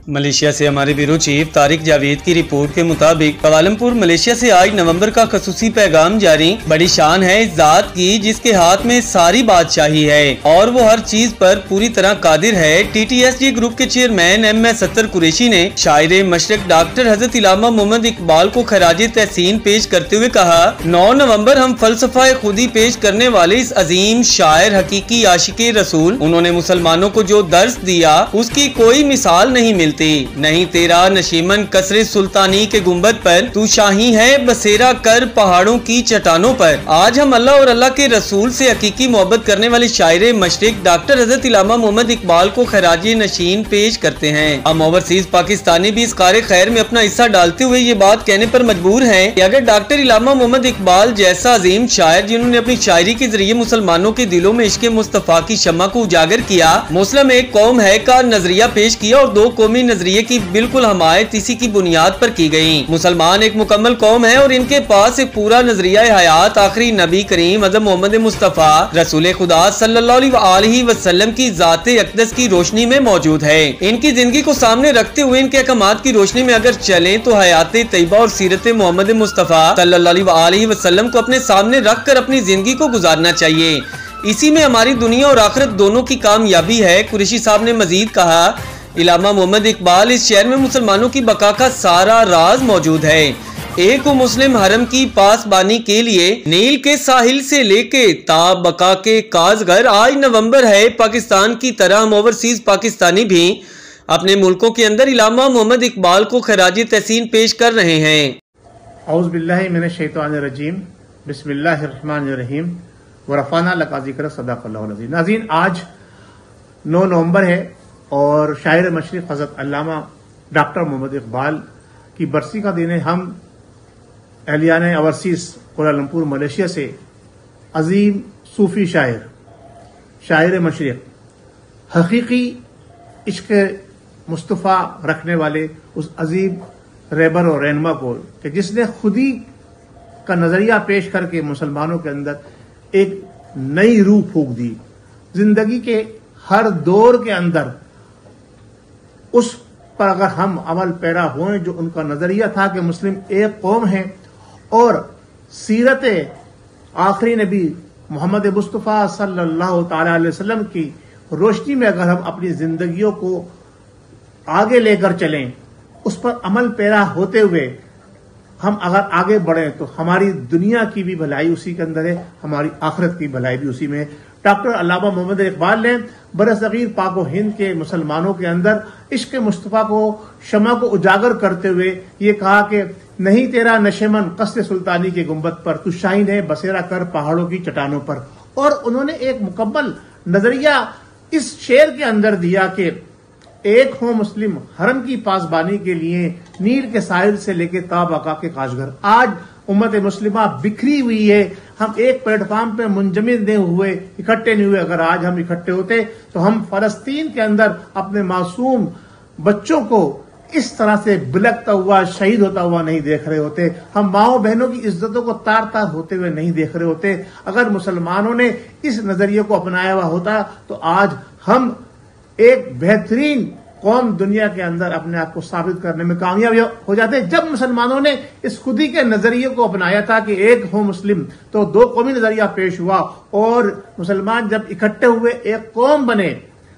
Malaysia से हमारे bureau chief Tariq Javed की रिपोर्ट के मुताबिक कुआलालंपुर मलेशिया से 8 नवंबर का खसूसी पैगाम जारी। बड़ी शान है इस जात की जिसके हाथ में सारी बादशाही है और वो हर चीज पर पूरी तरह कादिर है। TTSG ग्रुप के चेयरमैन MS सत्तर कुरैशी ने शायर मशरक डॉक्टर हजरत इलामा मोहम्मद इकबाल को खराजे तहसीन पेश करते हुए कहा, 9 नवंबर हम फलसफा खुदी पेश करने वाले इस अजीम शायर हकीकी आशिके रसूल, उन्होंने मुसलमानों को जो दर्स दिया उसकी कोई मिसाल नहीं मिलती। नहीं तेरा नशीमन कसरे सुल्तानी के गुंबद पर, तू शाही है बसेरा कर पहाड़ों की चट्टानों पर। आज हम अल्लाह और अल्लाह के रसूल से हकीकी मोहब्बत करने वाले शायर मशरिक डॉक्टर हजरत इलामा मोहम्मद इकबाल को खराजे नशीन पेश करते हैं। हम ओवरसीज पाकिस्तानी भी इस कार्य खैर में अपना हिस्सा डालते हुए ये बात कहने पर मजबूर हैं कि अगर डॉक्टर इलामा मोहम्मद इकबाल जैसा अजीम शायर जिन्होंने अपनी शायरी के जरिए मुसलमानों के दिलों में इश्क़ मुस्तफा की शम्मा को उजागर किया, मुस्लिम एक कौम है का नजरिया पेश किया और दो कौमी नजरिए की बिल्कुल हमायत इसी की बुनियाद पर की गई। मुसलमान एक मुकम्मल कौम है और इनके पास एक पूरा नजरिया हयात आखिरी नबी करीम हज़रत मोहम्मद मुस्तफा रसूल खुदा सल्लल्लाहु अलैहि वसल्लम की ज़ाते अक़दस की रोशनी में मौजूद है। इनकी जिंदगी को सामने रखते हुए इनके अहकामात की रोशनी में अगर चलें तो हयात तैयबा और सीरत मोहम्मद मुस्तफा सल्लल्लाहु अलैहि वसल्लम को अपने सामने रख कर अपनी जिंदगी को गुजारना चाहिए। इसी में हमारी दुनिया और आखिरत दोनों की कामयाबी है। कुरैशी साहब ने मजीद कहा, इलामा मोहम्मद इकबाल इस शहर में मुसलमानों की बका का सारा राज मौजूद है। एक मुस्लिम हरम की पासबानी के लिए नील के साहिल से लेके ता बका के काजगर 8 नवंबर है। पाकिस्तान की तरह हम ओवरसीज पाकिस्तानी भी अपने मुल्कों के अंदर इलामा मोहम्मद इकबाल को खराज तहसीन पेश कर रहे हैं। औज़ु बिल्लाहि मिनश शैतानिर रजीम, बिस्मिल्लाहिर रहमानिर रहीम, व रफ़अना लका ज़िक्र सदक़ल्लाहुल अज़ीम। नाज़रीन, आज 9 नवंबर है और शायर मशरिक हज़रत अल्लामा डॉक्टर मोहम्मद इकबाल की बरसी का दिन है। हम अहलियान ओवरसीज कुआलालंपुर मलेशिया से अजीम सूफी शायर मशरिक हकीकी इश्क़ मुस्तफ़ा रखने वाले उस अजीम रहबर और रहनुमा को कि जिसने खुदी का नजरिया पेश करके मुसलमानों के अंदर एक नई रूह फूंक दी। जिंदगी के हर दौर के अंदर उस पर अगर हम अमल पैरा हुए, जो उनका नजरिया था कि मुस्लिम एक कौम है और सीरत आखिरी नबी मोहम्मद मुस्तफ़ा सल्लल्लाहु अलैहि वसल्लम की रोशनी में अगर हम अपनी जिंदगियों को आगे लेकर चलें, उस पर अमल पैरा होते हुए हम अगर आगे बढ़े तो हमारी दुनिया की भी भलाई उसी के अंदर है, हमारी आखिरत की भलाई भी उसी में है। डॉक्टर अल्लामा मोहम्मद इकबाल ने बरसगीर पाक व हिंद के मुसलमानों के अंदर इश्क़ मुस्तफ़ा को शमा को उजागर करते हुए ये कहा कि नहीं तेरा नशेमन कसरे सुल्तानी के गुंबद पर, तू शाहीन है बसेरा कर पहाड़ों की चट्टानों पर। और उन्होंने एक मुकम्मल नजरिया इस शेर के अंदर दिया कि एक हो मुस्लिम हरम की पासबानी के लिए नील के साहिल से लेके ताबका के काशगर। आज उम्मत मुस्लिमा बिखरी हुई है, हम एक प्लेटफॉर्म पे मुंजमद नहीं हुए, इकट्ठे नहीं हुए। अगर आज हम इकट्ठे होते तो हम फलस्तीन के अंदर अपने मासूम बच्चों को इस तरह से बिलकता हुआ शहीद होता हुआ नहीं देख रहे होते, हम माओ बहनों की इज्जतों को तार तार होते हुए नहीं देख रहे होते। अगर मुसलमानों ने इस नजरिए को अपनाया हुआ होता तो आज हम एक बेहतरीन कौम दुनिया के अंदर अपने आप को साबित करने में कामयाब हो जाते। जब मुसलमानों ने इस खुदी के नजरिए को अपनाया था कि एक हो मुस्लिम, तो दो कौमी नजरिया पेश हुआ और मुसलमान जब इकट्ठे हुए एक कौम बने,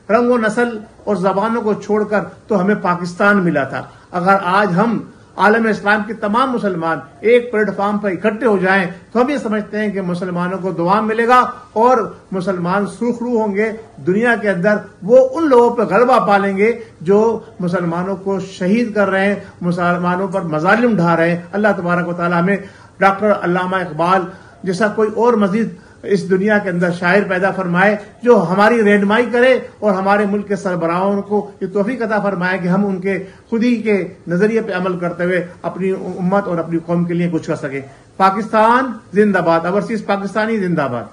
रंग व नस्ल और जबानों को छोड़कर, तो हमें पाकिस्तान मिला था। अगर आज हम आलम इस्लाम के तमाम मुसलमान एक प्लेटफॉर्म पर इकट्ठे हो जाएं तो हम ये समझते हैं कि मुसलमानों को दुआ मिलेगा और मुसलमान सुरखरू होंगे दुनिया के अंदर। वो उन लोगों पर गलबा पालेंगे जो मुसलमानों को शहीद कर रहे हैं, मुसलमानों पर मजालिम ढा रहे हैं। अल्लाह तबारक व तआला हमें डॉक्टर अल्लामा इकबाल जैसा कोई और मजीद इस दुनिया के अंदर शायर पैदा फरमाए जो हमारी रहनुमाई करे और हमारे मुल्क के सरबराहों को ये तौफीक अता फरमाए कि हम उनके खुदी के नजरिए पे अमल करते हुए अपनी उम्मत और अपनी कौम के लिए कुछ कर सके। पाकिस्तान जिंदाबाद, ओवरसीज पाकिस्तानी जिंदाबाद।